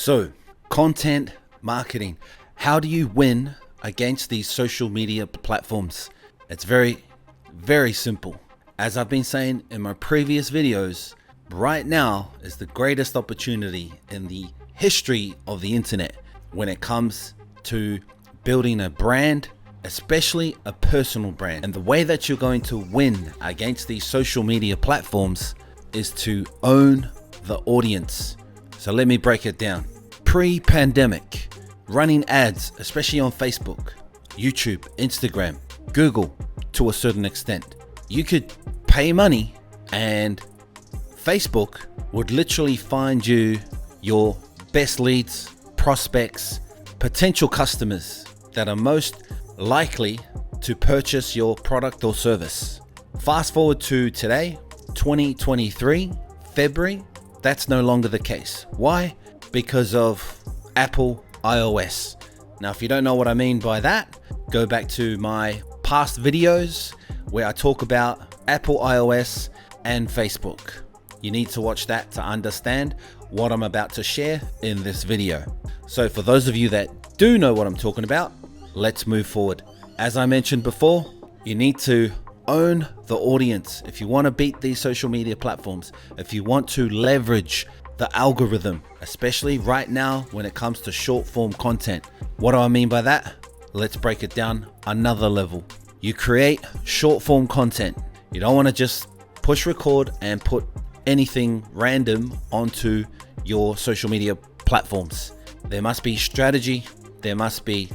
So, content marketing. How do you win against these social media platforms? It's very, very simple. As I've been saying in my previous videos, right now is the greatest opportunity in the history of the internet when it comes to building a brand, especially a personal brand. And the way that you're going to win against these social media platforms is to own the audience. So let me break it down. Pre-pandemic, running ads, especially on Facebook, YouTube, Instagram, Google, to a certain extent, you could pay money and Facebook would literally find you your best leads, prospects, potential customers that are most likely to purchase your product or service. Fast forward to today, 2023, February, that's no longer the case. Why? Because of Apple iOS. Now, if you don't know what I mean by that, go back to my past videos where I talk about Apple iOS and Facebook. You need to watch that to understand what I'm about to share in this video. So for those of you that do know what I'm talking about, let's move forward. As I mentioned before, you need to own the audience. If you want to beat these social media platforms, if you want to leverage the algorithm, especially right now when it comes to short form content. What do I mean by that? Let's break it down another level. You create short form content. You don't want to just push record and put anything random onto your social media platforms. There must be strategy, there must be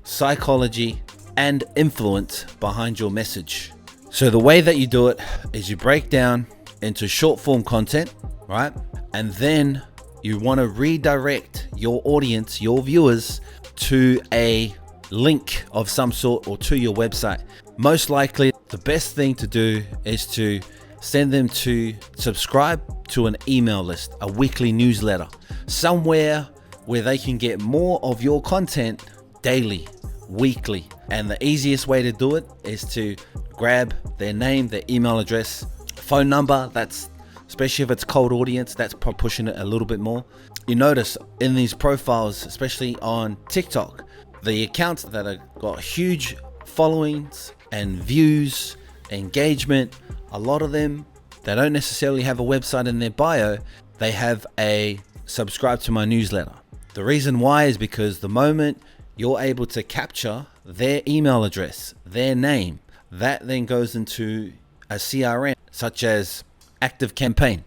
psychology and influence behind your message. So the way that you do it is you break down into short form content, right? And then you want to redirect your audience, your viewers, to a link of some sort or to your website. Most likely, the best thing to do is to send them to subscribe to an email list, a weekly newsletter, somewhere where they can get more of your content daily, weekly. And the easiest way to do it is to grab their name, their email address, phone number. That's especially if it's cold audience, that's pushing it a little bit more. You notice in these profiles, especially on TikTok, the accounts that have got huge followings and views, engagement, a lot of them, they don't necessarily have a website in their bio. They have a subscribe to my newsletter. The reason why is because the moment you're able to capture their email address, their name, that then goes into a CRM such as Active Campaign,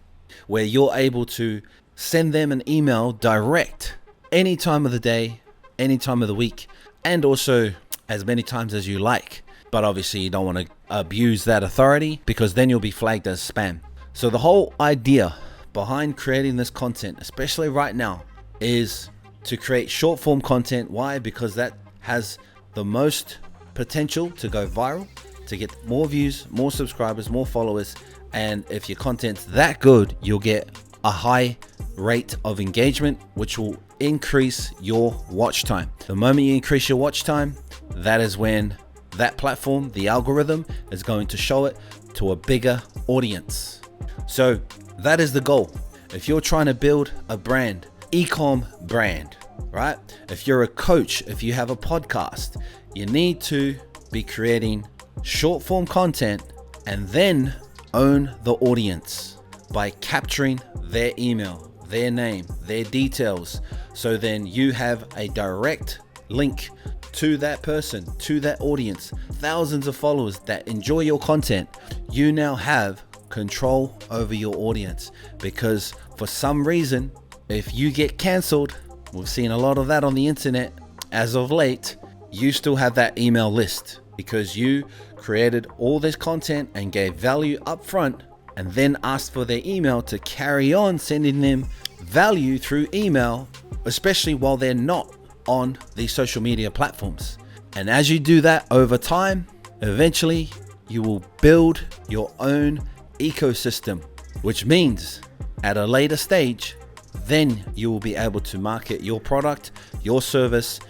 where you're able to send them an email direct any time of the day, any time of the week, and also as many times as you like. But obviously you don't want to abuse that authority because then you'll be flagged as spam. So the whole idea behind creating this content, especially right now, is to create short form content. Why? Because that has the most potential to go viral, to get more views, more subscribers, more followers. And if your content's that good, you'll get a high rate of engagement, which will increase your watch time. The moment you increase your watch time, that is when that platform, the algorithm, is going to show it to a bigger audience. So that is the goal. If you're trying to build a brand, e-com brand, right? If you're a coach, if you have a podcast, you need to be creating short form content and then own the audience by capturing their email, their name, their details. So then you have a direct link to that person, to that audience, thousands of followers that enjoy your content. You now have control over your audience, because for some reason, if you get canceled, we've seen a lot of that on the internet as of late, you still have that email list because you created all this content and gave value up front and then asked for their email to carry on sending them value through email, especially while they're not on these social media platforms. And as you do that over time, eventually you will build your own ecosystem, which means at a later stage, then you will be able to market your product, your service,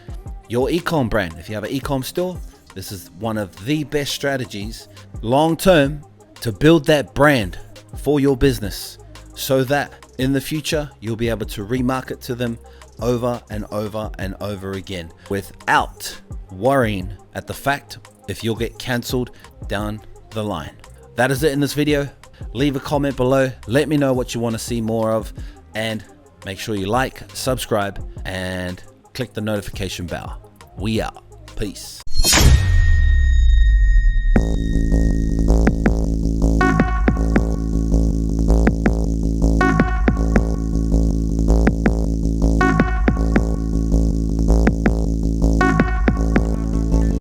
your e-com brand. If you have an e-com store, this is one of the best strategies long term to build that brand for your business, so that In the future, you'll be able to remarket to them over and over and over again without worrying at the fact if you'll get cancelled down the line. That is it in this video. Leave a comment below. Let me know what you want to see more of, and make sure you like, subscribe, and click the notification bell. We out. Peace.